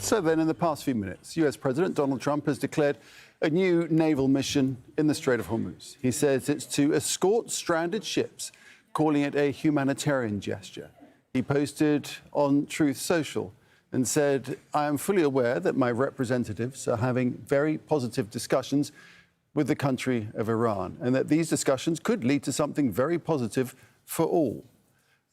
So then, in the past few minutes, US President Donald Trump has declared a new naval mission in the Strait of Hormuz. He says it's to escort stranded ships, calling it a humanitarian gesture. He posted on Truth Social and said, "I am fully aware that my representatives are having very positive discussions with the country of Iran, and that these discussions could lead to something very positive for all.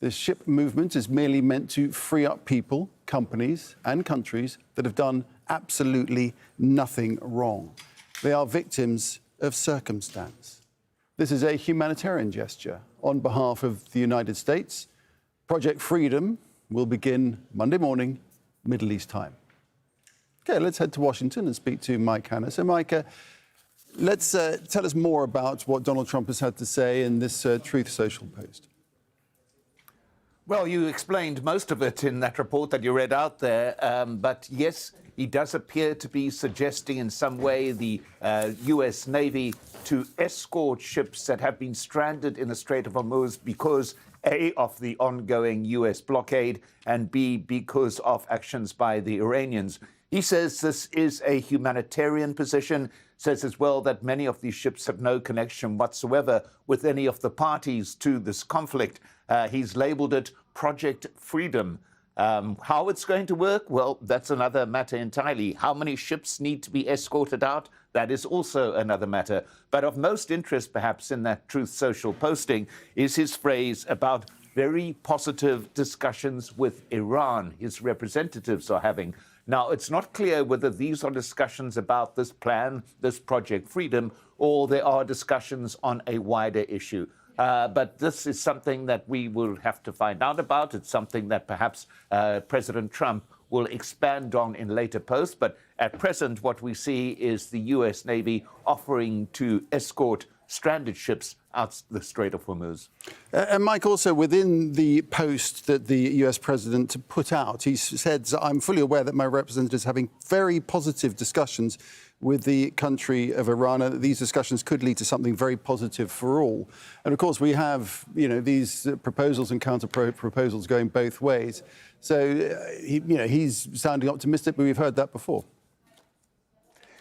This ship movement is merely meant to free up people, companies and countries that have done absolutely nothing wrong. They are victims of circumstance. This is a humanitarian gesture on behalf of the United States. Project Freedom will begin Monday morning, Middle East time." Okay, let's head to Washington and speak to Mike Hanna. So, Mike, let's tell us more about what Donald Trump has had to say in this Truth Social post. Well, you explained most of it in that report that you read out there. But yes, he does appear to be suggesting in some way the U.S. Navy to escort ships that have been stranded in the Strait of Hormuz because, A, of the ongoing U.S. blockade, and B, because of actions by the Iranians. He says this is a humanitarian position, says as well that many of these ships have no connection whatsoever with any of the parties to this conflict. He's labeled it Project Freedom. How it's going to work? Well, that's another matter entirely. How many ships need to be escorted out? That is also another matter. But of most interest, perhaps, in that Truth Social posting is his phrase about very positive discussions with Iran his representatives are having. Now, it's not clear whether these are discussions about this plan, this Project Freedom, or there are discussions on a wider issue. But this is something that we will have to find out about. It's something that perhaps President Trump will expand on in later posts. But at present, what we see is the U.S. Navy offering to escort stranded ships out the Strait of Hormuz. And Mike, also within the post that the US president put out, he said, "I'm fully aware that my representatives are having very positive discussions with the country of Iran, and that these discussions could lead to something very positive for all." And of course, we have, these proposals and counter-proposals going both ways. So, he's sounding optimistic, but we've heard that before.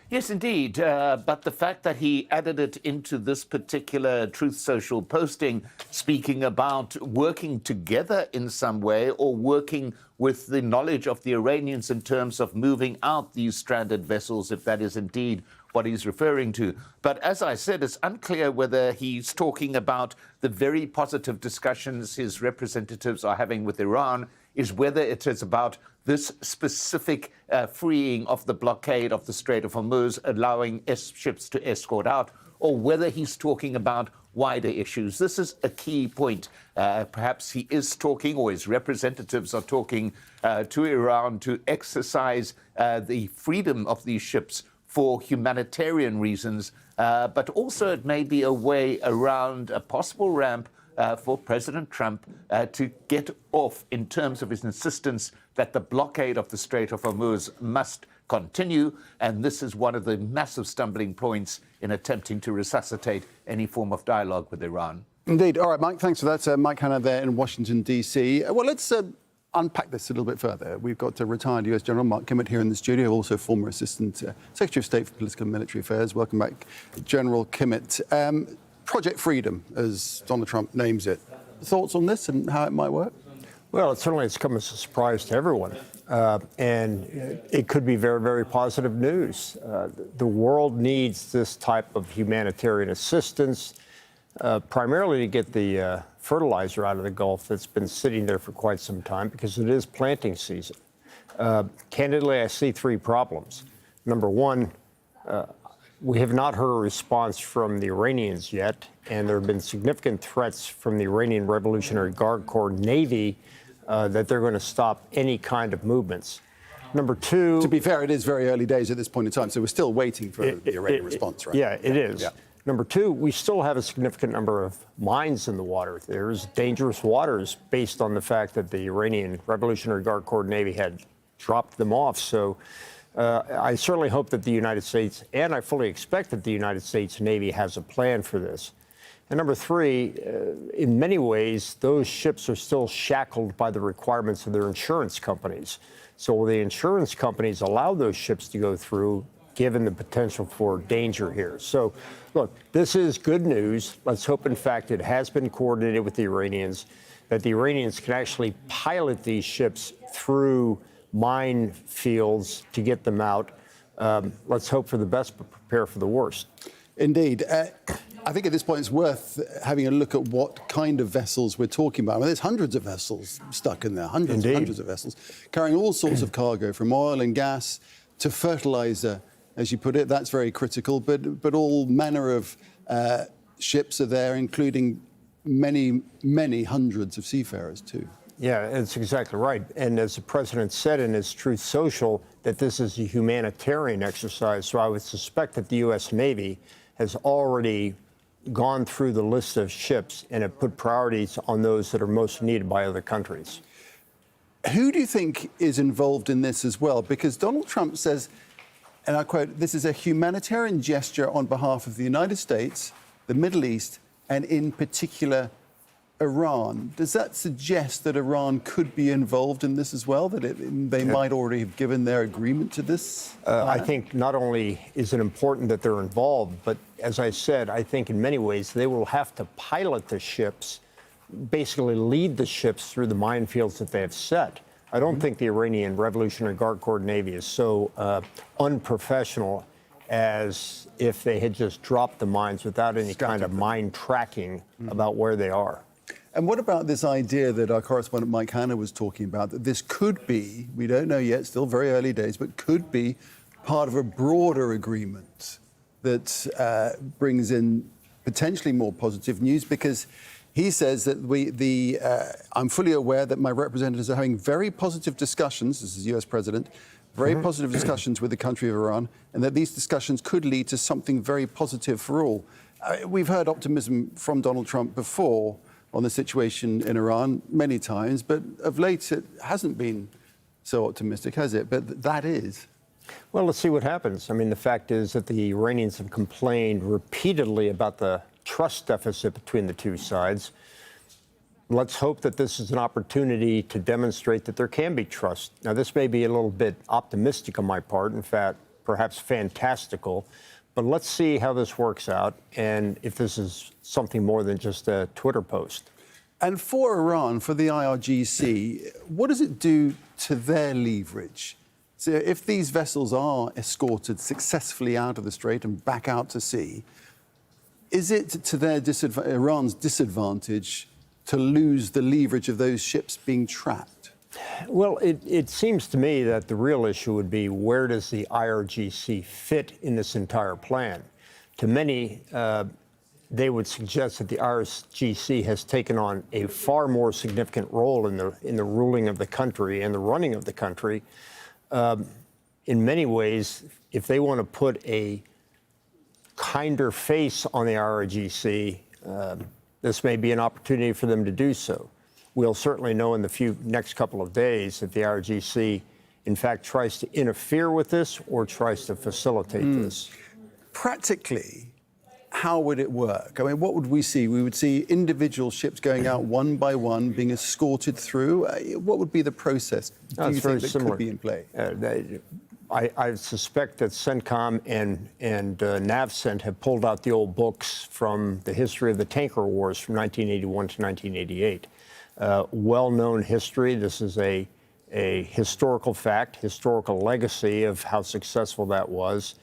Yes, indeed. But the fact that he added it into this particular Truth Social posting, speaking about working together in some way or working with the knowledge of the Iranians in terms of moving out these stranded vessels, if that is indeed what he's referring to. But as I said, it's unclear whether he's talking about the very positive discussions his representatives are having with Iran, is whether it is about this specific freeing of the blockade of the Strait of Hormuz, allowing ships to escort out, or whether he's talking about wider issues. This is a key point. Perhaps he is talking, or his representatives are talking to Iran to exercise the freedom of these ships for humanitarian reasons, but also it may be a way around a possible ramp for President Trump to get off in terms of his insistence that the blockade of the Strait of Hormuz must continue. And this is one of the massive stumbling points in attempting to resuscitate any form of dialogue with Iran. Indeed. All right, Mike, thanks for that. Mike Hanna there in Washington, D.C. Well, let's unpack this a little bit further. We've got retired US General Mark Kimmett here in the studio, also former Assistant Secretary of State for Political and Military Affairs. Welcome back, General Kimmett. Project Freedom, as Donald Trump names it. Thoughts on this and how it might work? Well, it certainly has come as a surprise to everyone. And it could be very, very positive news. The world needs this type of humanitarian assistance, primarily to get the fertilizer out of the Gulf that's been sitting there for quite some time, because it is planting season. Candidly, I see three problems. Number one, we have not heard a response from the Iranians yet, and there have been significant threats from the Iranian Revolutionary Guard Corps Navy that they're going to stop any kind of movements. Number two... To be fair, it is very early days at this point in time, so we're still waiting for the Iranian response, right? Yeah, it is. Yeah. Number two, we still have a significant number of mines in the water. There's dangerous waters based on the fact that the Iranian Revolutionary Guard Corps Navy had dropped them off. So I certainly hope that the United States, and I fully expect that the United States Navy has a plan for this. And number three, in many ways, those ships are still shackled by the requirements of their insurance companies. So will the insurance companies allow those ships to go through, given the potential for danger here? So, look, this is good news. Let's hope, in fact, it has been coordinated with the Iranians, that the Iranians can actually pilot these ships through minefields to get them out. Let's hope for the best, but prepare for the worst. Indeed. I think at this point it's worth having a look at what kind of vessels we're talking about. I mean, there's hundreds of vessels stuck in there, hundreds of vessels, carrying all sorts of cargo, from oil and gas to fertilizer, as you put it. That's very critical, but all manner of ships are there, including many hundreds of seafarers too. Yeah, that's exactly right. And as the president said in his Truth Social, that this is a humanitarian exercise. So I would suspect that the U.S. Navy has already gone through the list of ships and have put priorities on those that are most needed by other countries. Who do you think is involved in this as well? Because Donald Trump says, and I quote, "This is a humanitarian gesture on behalf of the United States, the Middle East, and in particular, Iran." Does that suggest that Iran could be involved in this as well, that they might already have given their agreement to this? I think not only is it important that they're involved, but as I said, I think in many ways they will have to pilot the ships, basically lead the ships through the minefields that they have set. I don't think the Iranian Revolutionary Guard Corps Navy is so unprofessional as if they had just dropped the mines without any kind of mine tracking about where they are. And what about this idea that our correspondent Mike Hanna was talking about, that this could be, we don't know yet, still very early days, but could be part of a broader agreement that brings in potentially more positive news? Because he says that I'm fully aware that my representatives are having very positive discussions, this is US President, very positive discussions with the country of Iran, and that these discussions could lead to something very positive for all. We've heard optimism from Donald Trump before on the situation in Iran many times, but of late it hasn't been so optimistic, has it? But that is. Well, let's see what happens. I mean, the fact is that the Iranians have complained repeatedly about the trust deficit between the two sides. Let's hope that this is an opportunity to demonstrate that there can be trust. Now, this may be a little bit optimistic on my part, in fact, perhaps fantastical, but let's see how this works out and if this is something more than just a Twitter post. And for Iran, for the IRGC, what does it do to their leverage? So if these vessels are escorted successfully out of the Strait and back out to sea, is it to their Iran's disadvantage to lose the leverage of those ships being trapped? Well, it seems to me that the real issue would be, where does the IRGC fit in this entire plan? To many, they would suggest that the IRGC has taken on a far more significant role in the ruling of the country and the running of the country. In many ways, if they want to put a kinder face on the IRGC, this may be an opportunity for them to do so. We'll certainly know in the next couple of days if the IRGC, in fact, tries to interfere with this or tries to facilitate this. Practically, how would it work? I mean, what would we see? We would see individual ships going out one by one, being escorted through. What would be the process? Do you think that could be in play? I suspect that CENTCOM and NAVCENT have pulled out the old books from the history of the tanker wars from 1981 to 1988. Well-known history. This is a historical fact, historical legacy of how successful that was.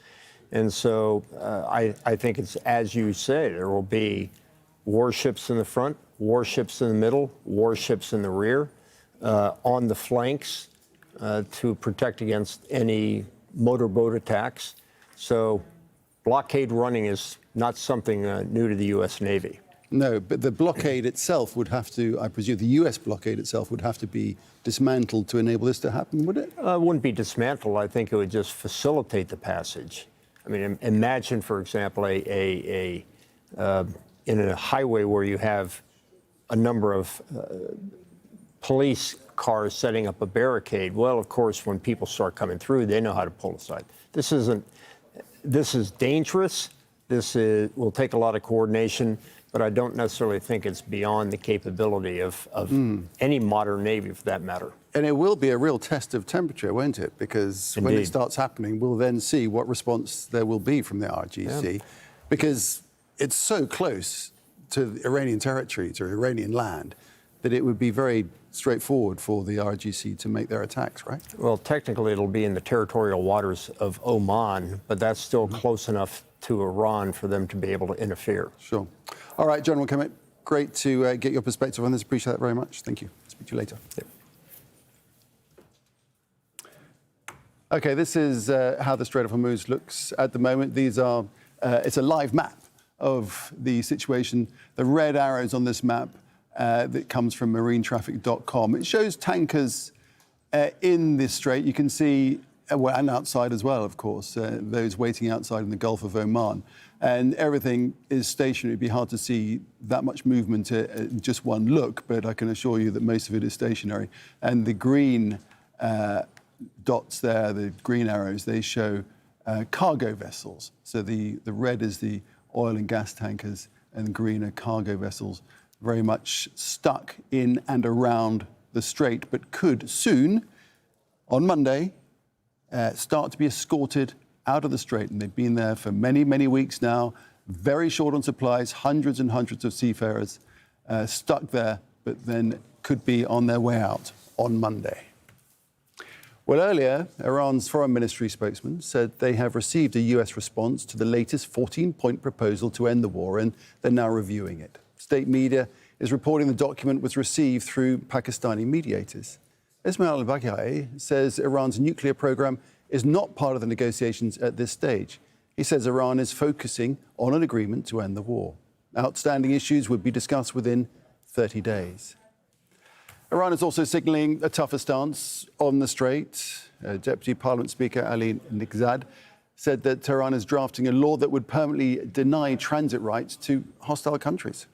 And so I think it's, as you say, there will be warships in the front, warships in the middle, warships in the rear, on the flanks to protect against any motorboat attacks. So blockade running is not something new to the U.S. Navy. No, but the blockade itself would have to, I presume, the U.S. blockade itself would have to be dismantled to enable this to happen, would it? It wouldn't be dismantled. I think it would just facilitate the passage. I mean, imagine, for example, in a highway where you have a number of police cars setting up a barricade. Well, of course, when people start coming through, they know how to pull aside. This is dangerous. This will take a lot of coordination. but I don't necessarily think it's beyond the capability of any modern Navy, for that matter. And it will be a real test of temperature, won't it? Because when it starts happening, we'll then see what response there will be from the RGC, because it's so close to Iranian territory, to Iranian land, that it would be very straightforward for the RGC to make their attacks, right? Well, technically, it'll be in the territorial waters of Oman, but that's still close enough to Iran for them to be able to interfere. Sure. All right, General Kemet, great to get your perspective on this. Appreciate that very much. Thank you. Speak to you later. Yep. Okay, this is how the Strait of Hormuz looks at the moment. These are, it's a live map of the situation. The red arrows on this map that comes from marinetraffic.com. It shows tankers in this strait. You can see, well, and outside as well, of course, those waiting outside in the Gulf of Oman. And everything is stationary. It'd be hard to see that much movement at just one look, but I can assure you that most of it is stationary. And the green dots there, the green arrows, they show cargo vessels. So the red is the oil and gas tankers, and green are cargo vessels, very much stuck in and around the strait, but could soon, on Monday, start to be escorted out of the strait. And they've been there for many, many weeks now, very short on supplies, hundreds and hundreds of seafarers stuck there, but then could be on their way out on Monday. Well, earlier, Iran's foreign ministry spokesman said they have received a US response to the latest 14-point proposal to end the war, and they're now reviewing it. State media is reporting the document was received through Pakistani mediators. Ismail al-Baghaei says Iran's nuclear program is not part of the negotiations at this stage. He says Iran is focusing on an agreement to end the war. Outstanding issues would be discussed within 30 days. Iran is also signalling a tougher stance on the strait. Deputy Parliament Speaker Ali Nighzad said that Tehran is drafting a law that would permanently deny transit rights to hostile countries.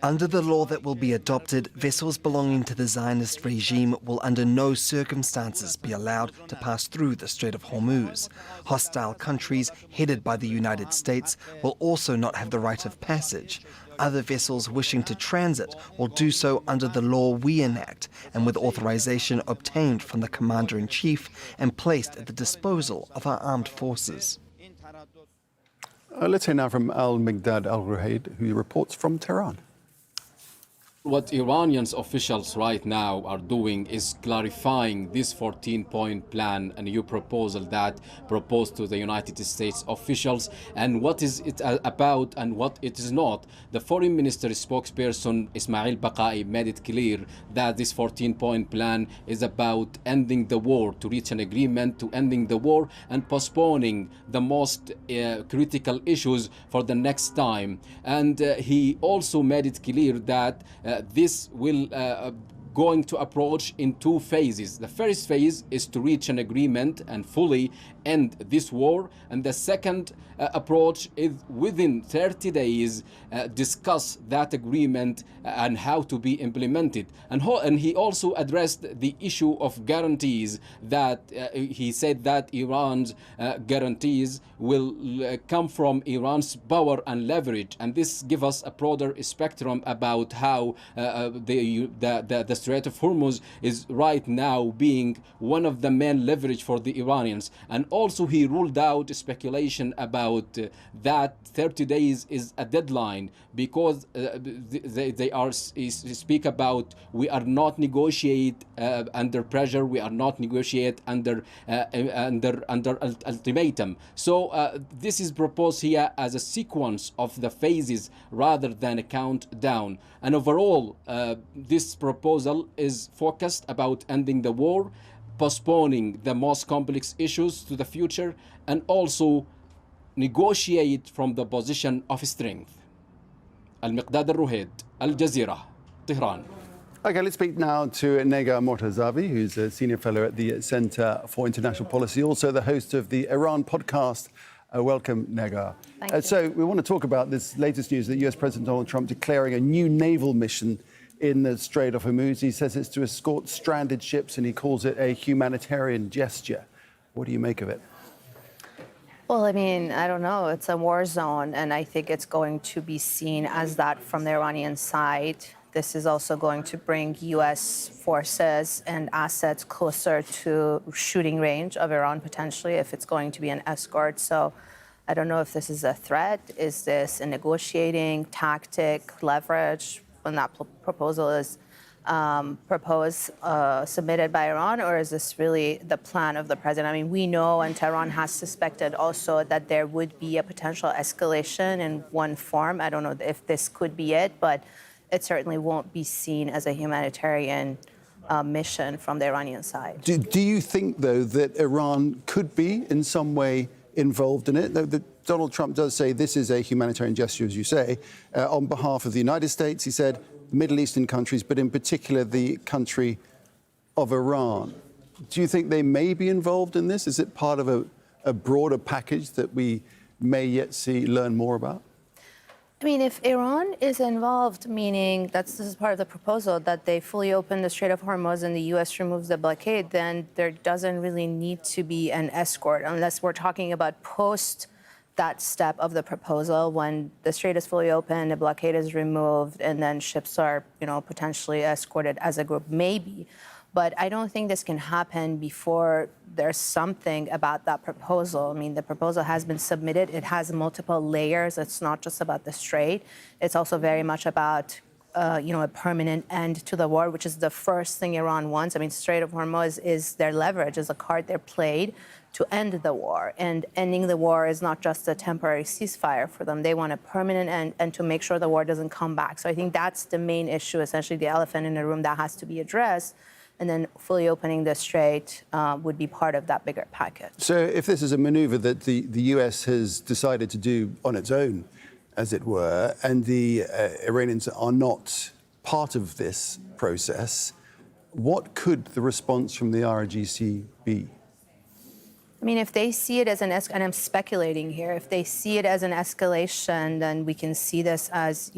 Under the law that will be adopted, vessels belonging to the Zionist regime will under no circumstances be allowed to pass through the Strait of Hormuz. Hostile countries headed by the United States will also not have the right of passage. Other vessels wishing to transit will do so under the law we enact and with authorization obtained from the Commander-in-Chief and placed at the disposal of our armed forces. Let's hear now from Al-Migdad Al-Ruhaid, who reports from Tehran. What Iranian officials right now are doing is clarifying this 14-point plan, a new proposal that proposed to the United States officials, and what is it about and what it is not. The foreign minister spokesperson Ismail Baqai made it clear that this 14-point plan is about ending the war, to reach an agreement to ending the war and postponing the most critical issues for the next time. And he also made it clear that this will going to approach in two phases. The first phase is to reach an agreement and fully end this war, and the second approach is within 30 days discuss that agreement and how to be implemented. And he also addressed the issue of guarantees, that he said that Iran's guarantees will come from Iran's power and leverage, and this gives us a broader spectrum about how the Strait of Hormuz is right now being one of the main leverage for the Iranians. And also he ruled out speculation about that 30 days is a deadline, because they speak about we are not negotiate under pressure, we are not negotiate under ultimatum. So this is proposed here as a sequence of the phases rather than a countdown. And overall, this proposal is focused about ending the war, postponing the most complex issues to the future, and also negotiate from the position of strength. Al-Miqdad Al-Ruhaid, Al Jazeera, Tehran. Okay, let's speak now to Negar Mortazavi, who's a senior fellow at the Center for International Policy, also the host of the Iran podcast. Welcome, Negar. Thank you. So we want to talk about this latest news that US President Donald Trump declaring a new naval mission in the Strait of Hormuz. He says it's to escort stranded ships, and he calls it a humanitarian gesture. What do you make of it? Well, I mean, I don't know. It's a war zone, and I think it's going to be seen as that from the Iranian side. This is also going to bring U.S. forces and assets closer to shooting range of Iran, potentially, if it's going to be an escort. So I don't know if this is a threat. Is this a negotiating tactic, leverage, when that proposal is submitted by Iran, or is this really the plan of the president? I mean, we know, and Tehran has suspected also, that there would be a potential escalation in one form. I don't know if this could be it, but it certainly won't be seen as a humanitarian mission from the Iranian side. Do you think, though, that Iran could be in some way involved in it? Donald Trump does say this is a humanitarian gesture, as you say, on behalf of the United States. He said Middle Eastern countries, but in particular the country of Iran. Do you think they may be involved in this? Is it part of a broader package that we may yet learn more about? I mean, if Iran is involved, meaning this is part of the proposal, that they fully open the Strait of Hormuz and the U.S. removes the blockade, then there doesn't really need to be an escort, unless we're talking about post that step of the proposal, when the strait is fully open, the blockade is removed, and then ships are, potentially escorted as a group, maybe. But I don't think this can happen before there's something about that proposal. I mean, the proposal has been submitted. It has multiple layers. It's not just about the strait. It's also very much about, a permanent end to the war, which is the first thing Iran wants. I mean, Strait of Hormuz is their leverage, is a card they're played to end the war. And ending the war is not just a temporary ceasefire for them. They want a permanent end and to make sure the war doesn't come back. So I think that's the main issue, essentially the elephant in the room that has to be addressed. And then fully opening the strait would be part of that bigger package. So if this is a maneuver that the U.S. has decided to do on its own, as it were, and the Iranians are not part of this process, what could the response from the RGC be? I mean, if they see it as and I'm speculating here, if they see it as an escalation, then we can see this as,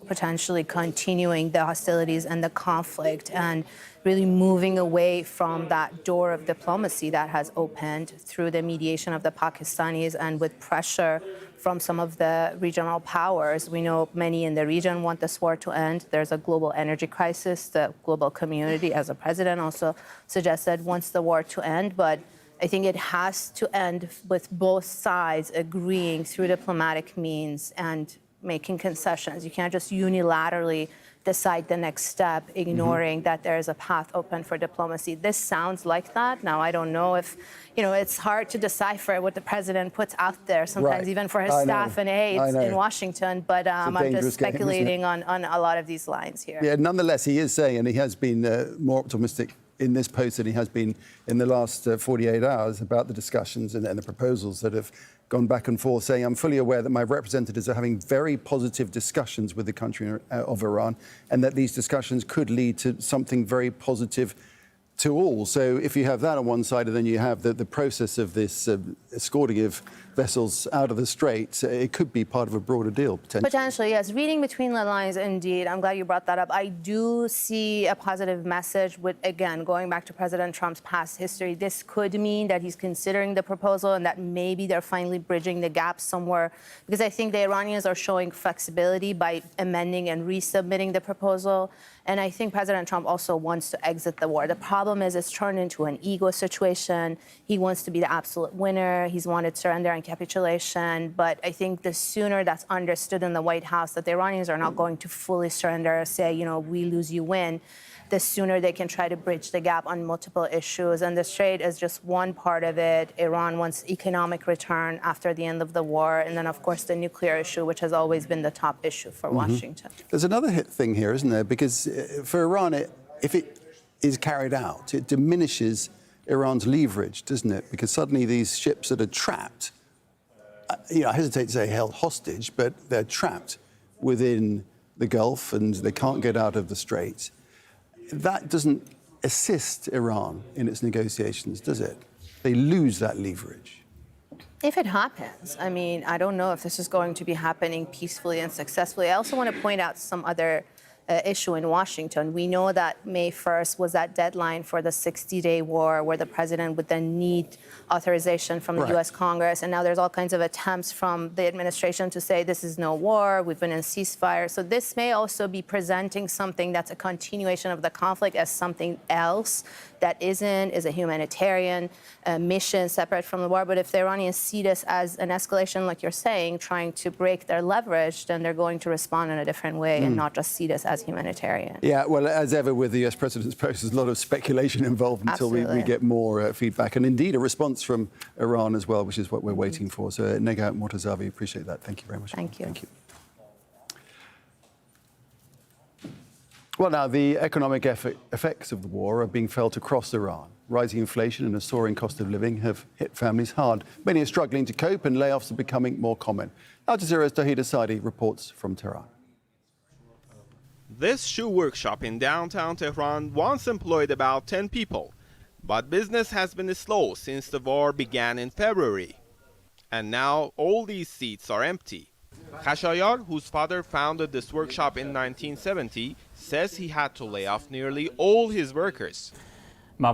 potentially continuing the hostilities and the conflict and really moving away from that door of diplomacy that has opened through the mediation of the Pakistanis and with pressure from some of the regional powers. We know many in the region want this war to end. There's a global energy crisis. The global community, as the president also suggested, wants the war to end. But I think it has to end with both sides agreeing through diplomatic means and making concessions. You can't just unilaterally decide the next step, ignoring that there is a path open for diplomacy. This sounds like that. Now, I don't know if, it's hard to decipher what the president puts out there sometimes, Right. even for his staff and aides in Washington. But I'm just speculating on a lot of these lines here. Yeah, nonetheless, he is saying, and he has been more optimistic in this post than he has been in the last 48 hours about the discussions and the proposals that have gone back and forth, saying, I'm fully aware that my representatives are having very positive discussions with the country of Iran, and that these discussions could lead to something very positive to all. So if you have that on one side, and then you have the process of this escorting of vessels out of the Strait, it could be part of a broader deal, potentially. Potentially, yes. Reading between the lines, indeed. I'm glad you brought that up. I do see a positive message with, again, going back to President Trump's past history. This could mean that he's considering the proposal and that maybe they're finally bridging the gap somewhere. Because I think the Iranians are showing flexibility by amending and resubmitting the proposal. And I think President Trump also wants to exit the war. The problem is it's turned into an ego situation. He wants to be the absolute winner. He's wanted surrender and capitulation. But I think the sooner that's understood in the White House that the Iranians are not going to fully surrender, say, we lose, you win, the sooner they can try to bridge the gap on multiple issues. And the Strait is just one part of it. Iran wants economic return after the end of the war. And then, of course, the nuclear issue, which has always been the top issue for Washington. There's another thing here, isn't there? Because for Iran, if it is carried out, it diminishes Iran's leverage, doesn't it? Because suddenly these ships that are trapped, I hesitate to say held hostage, but they're trapped within the Gulf and they can't get out of the Strait. That doesn't assist Iran in its negotiations, does it? They lose that leverage. If it happens, I mean, I don't know if this is going to be happening peacefully and successfully. I also want to point out some other issue in Washington. We know that May 1st was that deadline for the 60-day war where the president would then need authorization from the U.S. Congress. And now there's all kinds of attempts from the administration to say this is no war, we've been in ceasefire. So this may also be presenting something that's a continuation of the conflict as something else that is a humanitarian mission separate from the war. But if the Iranians see this as an escalation, like you're saying, trying to break their leverage, then they're going to respond in a different way and not just see this as humanitarian. Yeah, well, as ever with the US president's post, there's a lot of speculation involved until we get more feedback. And indeed, a response from Iran as well, which is what we're waiting for. So, Nega Mortazavi, appreciate that. Thank you very much. Thank you. Thank you. Well, now, the economic effects of the war are being felt across Iran. Rising inflation and a soaring cost of living have hit families hard. Many are struggling to cope and layoffs are becoming more common. Al Jazeera's Tawhid Asadi reports from Tehran. This shoe workshop in downtown Tehran once employed about 10 people. But business has been slow since the war began in February. And now all these seats are empty. Khashayar, whose father founded this workshop in 1970, says he had to lay off nearly all his workers. Raw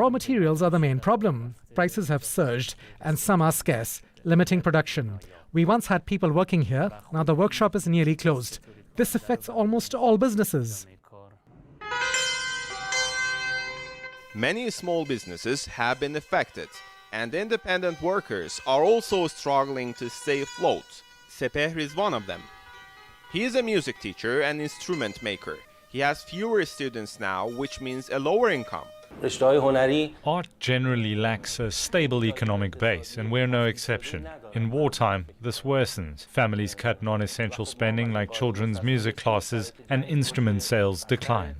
materials are the main problem. Prices have surged and some are scarce, limiting production. We once had people working here, now the workshop is nearly closed. This affects almost all businesses. Many small businesses have been affected, and independent workers are also struggling to stay afloat. Sepehr is one of them. He is a music teacher and instrument maker. He has fewer students now, which means a lower income. Art generally lacks a stable economic base, and we're no exception. In wartime, this worsens. Families cut non-essential spending like children's music classes, and instrument sales decline.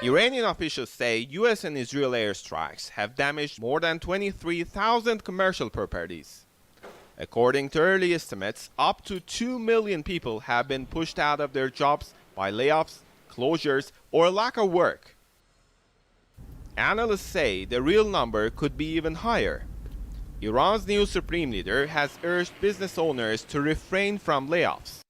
Iranian officials say US and Israel airstrikes have damaged more than 23,000 commercial properties. According to early estimates, up to 2 million people have been pushed out of their jobs by layoffs, closures, or lack of work. Analysts say the real number could be even higher. Iran's new supreme leader has urged business owners to refrain from layoffs.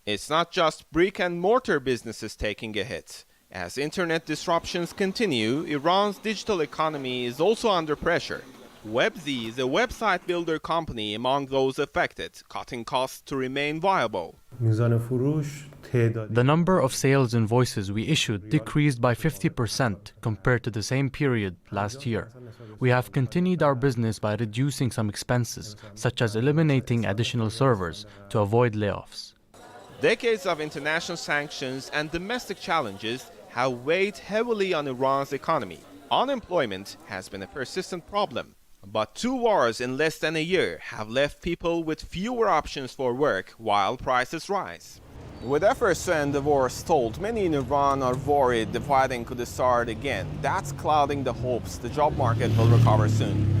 It's not just brick and mortar businesses taking a hit. As internet disruptions continue, Iran's digital economy is also under pressure. WebZ is a website builder company among those affected, cutting costs to remain viable. The number of sales invoices we issued decreased by 50% compared to the same period last year. We have continued our business by reducing some expenses, such as eliminating additional servers, to avoid layoffs. Decades of international sanctions and domestic challenges have weighed heavily on Iran's economy. Unemployment has been a persistent problem. But 2 wars in less than a year have left people with fewer options for work while prices rise. With efforts to end the war stalled, many in Iran are worried the fighting could start again. That's clouding the hopes the job market will recover soon.